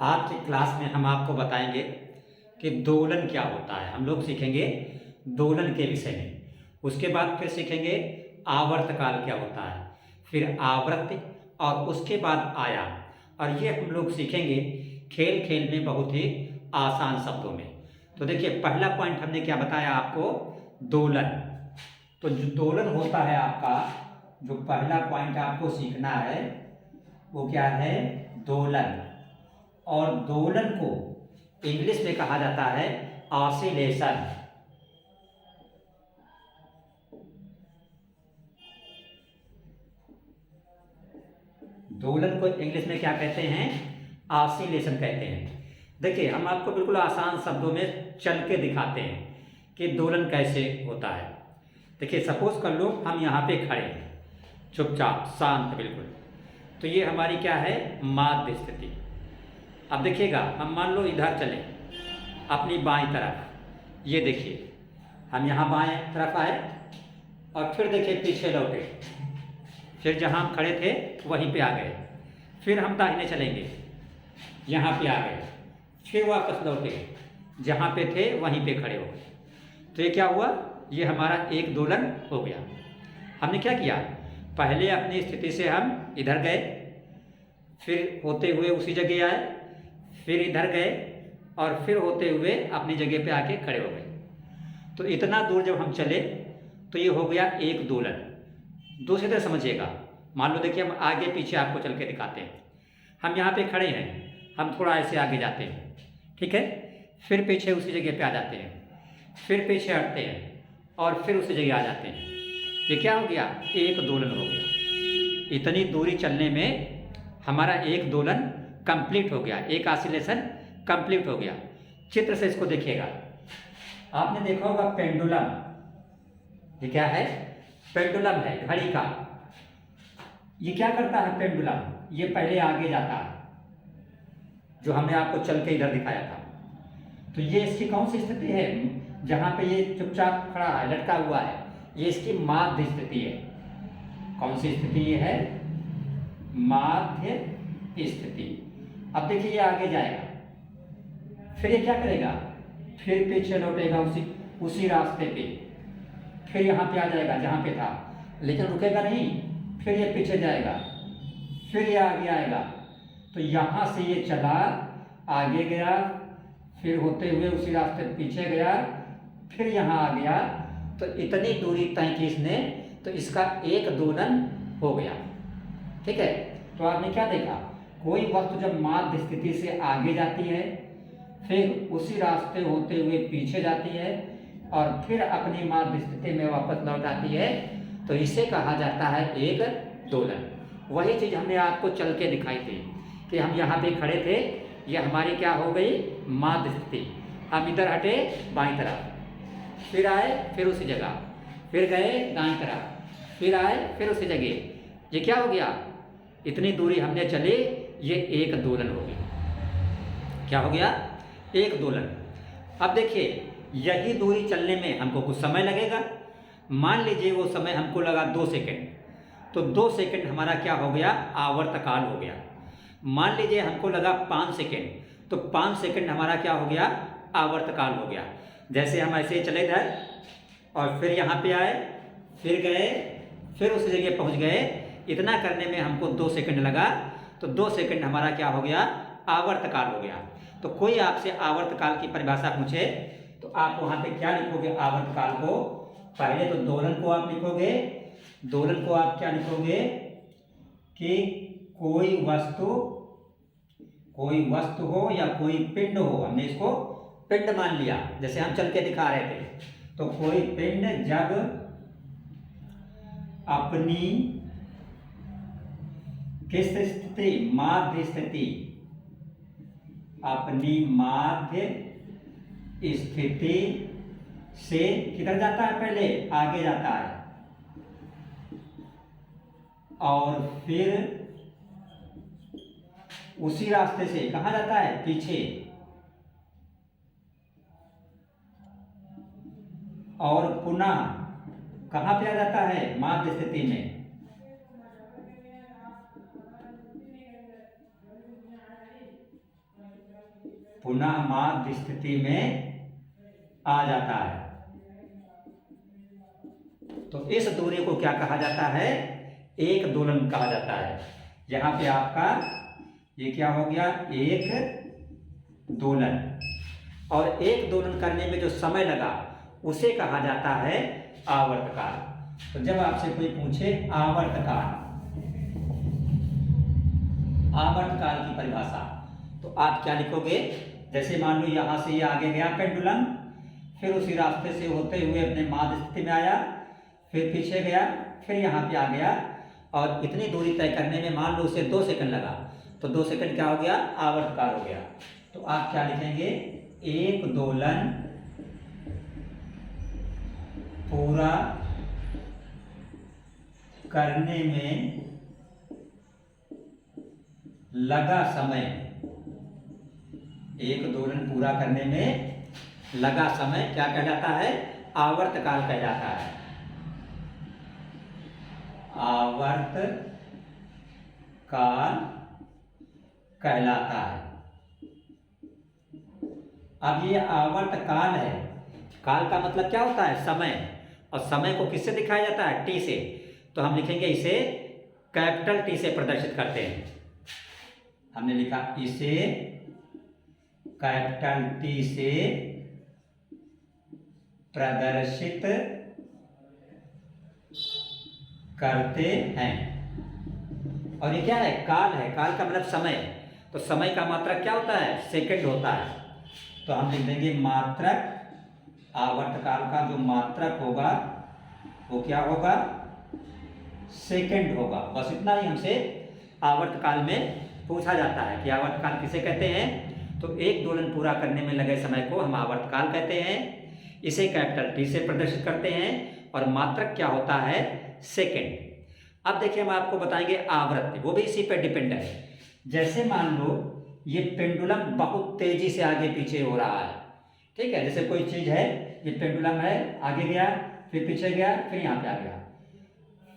आज की क्लास में हम आपको बताएंगे कि दोलन क्या होता है। हम लोग सीखेंगे दोलन के विषय में। उसके बाद फिर सीखेंगे आवर्तकाल क्या होता है, फिर आवृत्ति और उसके बाद आयाम। और ये हम लोग सीखेंगे खेल खेल में बहुत ही आसान शब्दों में। तो देखिए, पहला पॉइंट हमने क्या बताया आपको, दोलन। तो जो दोलन होता है आपका, जो पहला पॉइंट आपको सीखना है वो क्या है, दोलन। और दोलन को इंग्लिश में कहा जाता है ऑसिलेशन। दोलन को इंग्लिश में क्या कहते हैं, ऑसिलेशन कहते हैं। देखिए, हम आपको बिल्कुल आसान शब्दों में चल के दिखाते हैं कि दोलन कैसे होता है। देखिए, सपोज कर लो हम यहाँ पे खड़े हैं चुपचाप शांत बिल्कुल, तो ये हमारी क्या है, माध्य स्थिति। अब देखिएगा, हम मान लो इधर चले अपनी बाईं तरफ, ये देखिए हम यहाँ बाएं तरफ आए और फिर देखिए पीछे लौटे, फिर जहाँ हम खड़े थे वहीं पे आ गए, फिर हम दाहिने चलेंगे, यहाँ पे आ गए, फिर वापस लौटे, जहाँ पे थे वहीं पे खड़े हो गए। तो ये क्या हुआ, ये हमारा एक दोलन हो गया। हमने क्या किया, पहले अपनी स्थिति से हम इधर गए, फिर होते हुए उसी जगह आए, फिर इधर गए और फिर होते हुए अपनी जगह पे आके खड़े हो गए। तो इतना दूर जब हम चले तो ये हो गया एक दोलन। दूसरी तरह समझिएगा, मान लो देखिए हम आगे पीछे आपको चल के दिखाते हैं। हम यहाँ पे खड़े हैं, हम थोड़ा ऐसे आगे जाते हैं, ठीक है, फिर पीछे उसी जगह पे आ जाते हैं, फिर पीछे हटते हैं और फिर उसी जगह आ जाते हैं। ये क्या हो गया, एक दोलन हो गया। इतनी दूरी चलने में हमारा एक दोलन कंप्लीट हो गया, एक ऑसिलेशन कंप्लीट हो गया। चित्र से इसको देखिएगा, आपने देखा होगा पेंडुलम। ये क्या है, पेंडुलम है घड़ी का। ये क्या करता है पेंडुलम, ये पहले आगे जाता है, जो हमने आपको चल के इधर दिखाया था। तो ये इसकी कौन सी स्थिति है, जहां पे ये चुपचाप खड़ा है, लटका हुआ है, ये इसकी माध्य स्थिति है। कौन सी स्थिति ये है, माध्य स्थिति। अब देखिए ये आगे जाएगा, फिर ये क्या करेगा, फिर पीछे लौटेगा उसी रास्ते पे, फिर यहाँ पे आ जाएगा जहाँ पे था, लेकिन रुकेगा नहीं, फिर ये पीछे जाएगा, फिर ये आगे आएगा। तो यहाँ से ये चला, आगे गया, फिर होते हुए उसी रास्ते पीछे गया, फिर यहाँ आ गया। तो इतनी दूरी तय की इसने, तो इसका एक दोलन हो गया। ठीक है, तो आपने क्या देखा, कोई वस्तु जब माध्य स्थिति से आगे जाती है, फिर उसी रास्ते होते हुए पीछे जाती है और फिर अपनी माध्य स्थिति में वापस लौट आती है, तो इसे कहा जाता है एक दोलन। वही चीज हमने आपको चल के दिखाई थी कि हम यहाँ पे खड़े थे, ये हमारी क्या हो गई, माध्य स्थिति। हम इधर हटे बाईं तरफ, फिर आए फिर उसी जगह, फिर गए दाईं तरफ, फिर आए फिर उसी जगह। ये क्या हो गया, इतनी दूरी हमने चली, ये एक दोलन हो गया। क्या हो गया, एक दोलन। अब देखिए, यही दूरी चलने में हमको कुछ समय लगेगा। मान लीजिए वो समय हमको लगा 2 सेकंड, तो 2 सेकंड हमारा क्या हो गया, आवर्तकाल हो गया। मान लीजिए हमको लगा 5 सेकंड, तो 5 सेकंड हमारा क्या हो गया, आवर्तकाल हो गया। जैसे हम ऐसे चले इधर और फिर यहाँ पे आए, फिर गए, फिर उस जगह पहुँच गए, इतना करने में हमको 2 सेकंड लगा, तो 2 सेकंड हमारा क्या हो गया, आवर्तकाल हो गया। तो कोई आपसे आवर्तकाल की परिभाषा पूछे तो आप वहाँ पे क्या लिखोगे, आवर्तकाल को पहले तो दोलन को आप लिखोगे। दोलन को आप क्या लिखोगे कि कोई वस्तु हो या कोई पिंड हो, हमने इसको पिंड मान लिया, जैसे हम चल के दिखा रहे थे। तो कोई पिंड जब अपनी किस स्थिति, माध्य स्थिति, अपनी माध्य स्थिति से किधर जाता है, पहले आगे जाता है और फिर उसी रास्ते से कहाँ जाता है, पीछे, और पुनः कहाँ पे आ जाता है, माध्य स्थिति में। पुनः माध्य स्थिति में आ जाता है। तो इस दूरी को क्या कहा जाता है? एक दोलन कहा जाता है। यहाँ पे आपका ये क्या हो गया? एक दोलन। और एक दोलन करने में जो समय लगा उसे कहा जाता है आवर्तकाल। तो जब आपसे कोई पूछे आवर्तकाल की परिभाषा, तो आप क्या लिखोगे? जैसे मान लो यहाँ से ये आगे गया पेंडुलम, फिर उसी रास्ते से होते हुए अपने माध्य स्थिति में आया, फिर पीछे गया, फिर यहाँ पे आ गया, और इतनी दूरी तय करने में मान लो उसे 2 सेकंड लगा, तो 2 सेकंड क्या हो गया? आवर्तकाल हो गया। तो आप क्या लिखेंगे? एक दोलन पूरा करने में लगा समय, एक दोलन पूरा करने में लगा समय क्या कहलाता है? आवर्तकाल कहलाता है। आवर्तकाल कहलाता है। अब ये आवर्तकाल है, काल का मतलब क्या होता है? समय। और समय को किससे दिखाया जाता है? टी से। तो हम लिखेंगे इसे कैपिटल टी से प्रदर्शित करते हैं। हमने लिखा इसे कैपिटल टी से प्रदर्शित करते हैं। और ये क्या है? काल है। काल का मतलब समय। तो समय का मात्रक क्या होता है? सेकंड होता है। तो हम लिख देंगे मात्रक, आवर्तकाल का जो मात्रक होगा वो क्या होगा? सेकंड होगा। बस इतना ही हमसे आवर्तकाल में पूछा जाता है कि आवर्तकाल किसे कहते हैं। तो एक दोलन पूरा करने में लगे समय को हम आवर्तकाल कहते हैं। इसे कैपिटल टी से प्रदर्शित करते हैं और मात्रक क्या होता है? सेकंड। अब देखिए हम आपको बताएंगे आवृत्ति, वो भी इसी पर डिपेंड है। जैसे मान लो ये पेंडुलम बहुत तेजी से आगे पीछे हो रहा है, ठीक है? जैसे कोई चीज है, ये पेंडुलम है, आगे गया, फिर पीछे गया, फिर यहाँ पे आ गया,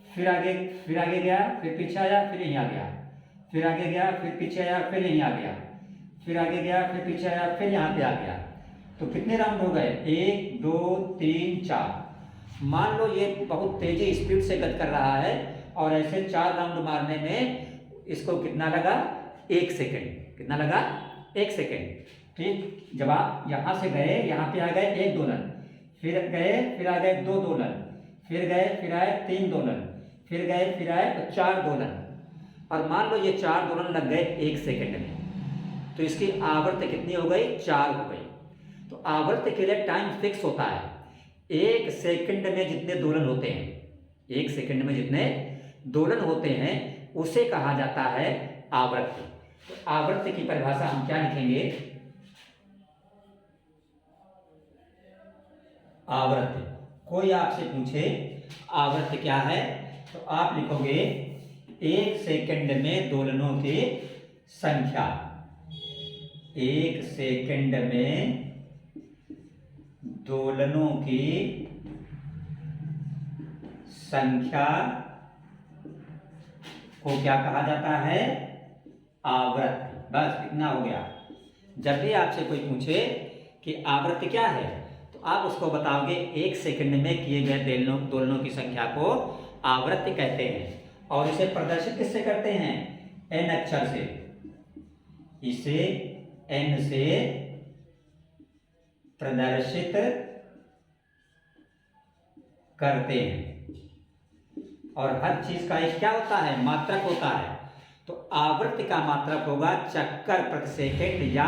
फिर आगे गया, फिर पीछे आया, फिर यहाँ आ गया, फिर आगे गया, फिर पीछे आया, फिर यहीं आ गया, फिर आगे गया, फिर पीछे आया, फिर यहाँ पे आ गया। तो कितने राउंड हो गए? 1 2 3 4। मान लो ये बहुत तेजी स्पीड से गति कर रहा है और ऐसे 4 राउंड मारने में इसको कितना लगा? 1 सेकेंड। कितना लगा? 1 सेकेंड। ठीक। जब आप यहाँ से गए, यहाँ पे आ गए 1 दोलन, फिर गए, फिर आ गए 2 दोलन, फिर गए, फिर आए 3 दोलन, फिर गए, फिर आए तो 4 दोलन। और मान लो ये 4 दोलन लग गए 1 सेकेंड में, तो इसकी आवृत्ति कितनी हो गई? 4 हो गई। तो आवृत्ति के लिए टाइम फिक्स होता है। 1 सेकंड में जितने दोलन होते हैं, 1 सेकंड में जितने दोलन होते हैं उसे कहा जाता है आवृत्ति। तो आवृत्ति की परिभाषा हम क्या लिखेंगे? आवृत्ति। कोई आपसे पूछे आवृत्ति क्या है, तो आप लिखोगे 1 सेकंड में दोलनों की संख्या। 1 सेकंड में दोलनों की संख्या को क्या कहा जाता है? आवृत्ति। बस इतना हो गया। जब भी आपसे कोई पूछे कि आवृत्ति क्या है, तो आप उसको बताओगे 1 सेकंड में किए गए दोलनों की संख्या को आवृत्ति कहते हैं। और इसे प्रदर्शित किससे करते हैं? n अक्षर से। इसे n से प्रदर्शित करते हैं। और हर चीज का एक क्या होता है? मात्रक होता है। तो आवृत्ति का मात्रक होगा चक्कर प्रति सेकंड या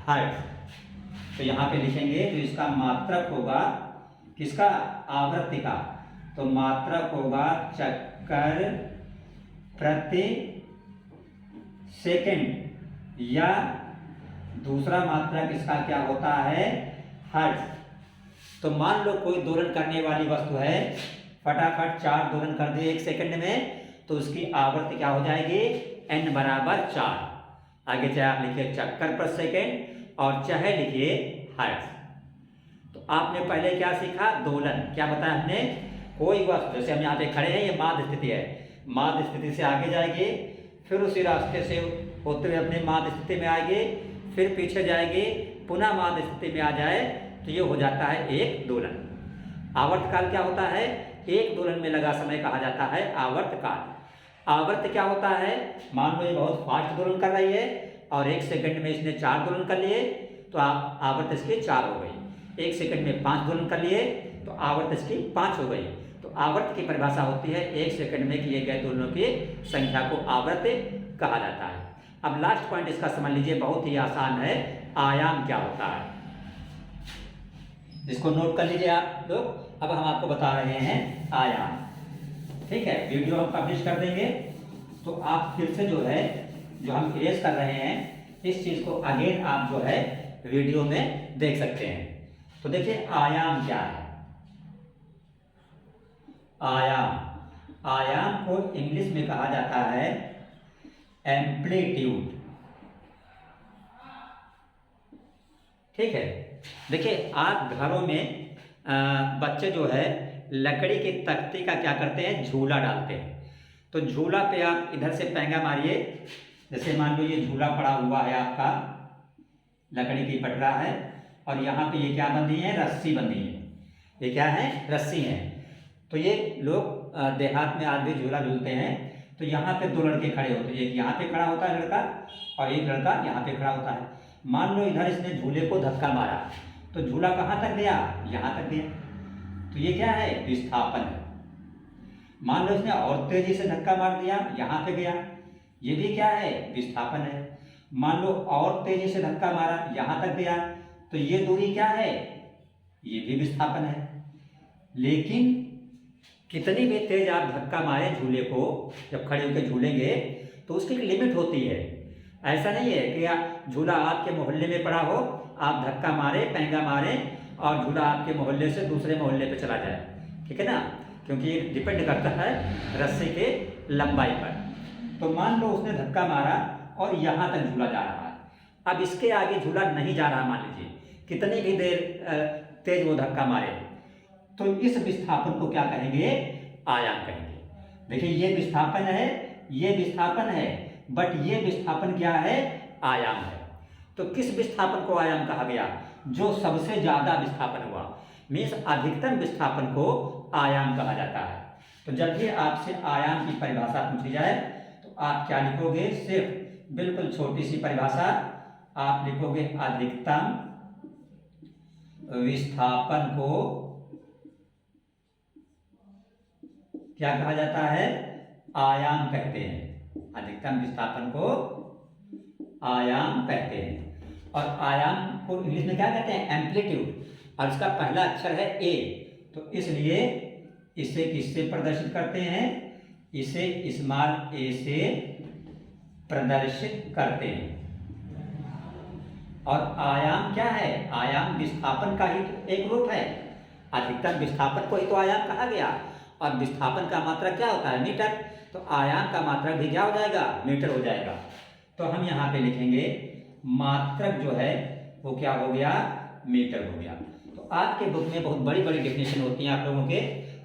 हर्ट्ज। तो यहाँ पे लिखेंगे तो इसका मात्रक होगा किसका? आवृत्ति का। तो मात्रक होगा चक्कर प्रति सेकंड, या दूसरा मात्रक इसका क्या होता है? हर्ट्ज। तो मान लो कोई दोलन करने वाली वस्तु है, फटाफट 4 दोलन कर दिए 1 सेकंड में, तो उसकी आवृत्ति क्या हो जाएगी? n बराबर 4। आगे चाहे आप लिखिए चक्कर प्रति सेकंड और चाहे लिखिए हर्ट्ज। तो आपने पहले क्या सीखा? दोलन। क्या बताया हमने? कोई वस्तु, जैसे हम यहाँ पे खड़े हैं, ये माध्य स्थिति है, माध्य स्थिति से आगे जाएगी, फिर उसी रास्ते से होते हुए अपने माध्य स्थिति में आएंगे, फिर पीछे जाएंगे, पुनः माध्य स्थिति में आ जाए तो ये हो जाता है एक दोलन। आवर्तकाल क्या होता है? एक दोलन में लगा समय कहा जाता है आवर्तकाल। आवर्त क्या होता है? मान लो ये बहुत फास्ट दोलन कर रही है और 1 सेकंड में इसने 4 दोलन कर लिए तो आवर्त इसकी 4 हो गई। 1 सेकंड में 5 दोलन कर लिए तो आवर्त इसकी 5 हो गई। तो आवर्त की परिभाषा होती है 1 सेकंड में किए गए दोलनों की संख्या को आवर्त कहा जाता है। अब लास्ट पॉइंट इसका समझ लीजिए, बहुत ही आसान है। आयाम क्या होता है, इसको नोट कर लीजिए आप लोग। अब हम आपको बता रहे हैं आयाम, ठीक है। वीडियो हम पब्लिश कर देंगे तो आप फिर से जो है, जो हम इरेज कर रहे हैं इस चीज को अगेन आप जो है वीडियो में देख सकते हैं। तो देखिए आयाम क्या है। आयाम को इंग्लिश में कहा जाता है एम्पलीट्यूड, ठीक है। देखिए आप घरों में बच्चे जो है लकड़ी की तख्ती का क्या करते हैं, झूला डालते हैं। तो झूला पे आप इधर से पैंगा मारिए, जैसे मान लो ये झूला पड़ा हुआ है आपका, लकड़ी की पटरा है और यहाँ पे ये क्या बंधी है, रस्सी बंधी है। ये क्या है, रस्सी है। तो ये लोग देहात में आज भी झूला झूलते हैं। तो यहाँ पे 2 लड़के खड़े होते हैं, एक यहाँ पे खड़ा होता है लड़का और एक लड़का यहाँ पे खड़ा होता है। मान लो इधर इसने झूले को धक्का मारा तो झूला कहाँ तक गया, यहाँ तक गया। तो ये क्या है, विस्थापन है। मान लो इसने और तेजी से धक्का मार दिया, यहाँ पे गया, ये भी क्या है, विस्थापन है। मान लो और तेजी से धक्का मारा, यहाँ तक गया, तो ये दूरी क्या है, ये भी विस्थापन है। लेकिन कितनी भी तेज आप धक्का मारे झूले को, जब खड़े होकर झूलेंगे तो उसकी एक लिमिट होती है। ऐसा नहीं है कि झूला आपके मोहल्ले में पड़ा हो, आप धक्का मारे, पैंगा मारे और झूला आपके मोहल्ले से दूसरे मोहल्ले पे चला जाए, ठीक है ना, क्योंकि ये डिपेंड करता है रस्सी के लंबाई पर। तो मान लो उसने धक्का मारा और यहाँ तक झूला जा रहा है। अब इसके आगे झूला नहीं जा रहा, मान लीजिए कितनी भी देर तेज वो धक्का मारे, तो इस विस्थापन को क्या कहेंगे, आयाम कहेंगे। देखिए ये विस्थापन है, ये विस्थापन है, बट ये विस्थापन क्या है, आयाम है। तो किस विस्थापन को आयाम कहा गया, जो सबसे ज्यादा विस्थापन हुआ, मीन्स अधिकतम विस्थापन को आयाम कहा जाता है। तो जब भी आपसे आयाम की परिभाषा पूछी जाए तो आप क्या लिखोगे, सिर्फ बिल्कुल छोटी सी परिभाषा आप लिखोगे, अधिकतम विस्थापन को क्या कहा जाता है, आयाम कहते हैं। अधिकतम विस्थापन को आयाम कहते हैं। और आयाम को इंग्लिश में क्या कहते हैं, एम्पलीट्यूड, और इसका पहला अक्षर है ए। तो इसलिए इसे किससे प्रदर्शित करते हैं, इसे स्मॉल ए से प्रदर्शित करते हैं। और आयाम क्या है, आयाम विस्थापन का ही एक रूप है। अधिकतम विस्थापन को ही तो आयाम कहा गया, और विस्थापन का मात्रक क्या होता है, मीटर। तो आयाम का मात्रक भी क्या हो जाएगा, मीटर हो जाएगा। तो हम यहाँ पे लिखेंगे मात्रक जो है वो क्या हो गया, मीटर हो गया। तो आपके बुक में बहुत बड़ी बड़ी डेफिनेशन होती हैं आप लोगों के,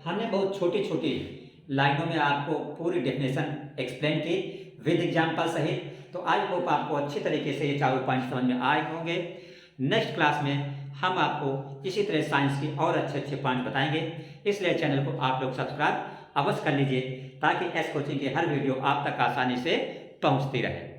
हमने बहुत छोटी छोटी लाइनों में आपको पूरी डेफिनेशन एक्सप्लेन की विद एग्जाम्पल सहित। तो आई होप आपको अच्छी तरीके से ये चारों पॉइंट समझ में आए होंगे। नेक्स्ट क्लास में हम आपको इसी तरह साइंस की और अच्छे अच्छे पॉइंट बताएंगे, इसलिए चैनल को आप लोग सब्सक्राइब अवश्य कर लीजिए ताकि एस कोचिंग की हर वीडियो आप तक आसानी से पहुंचती रहे।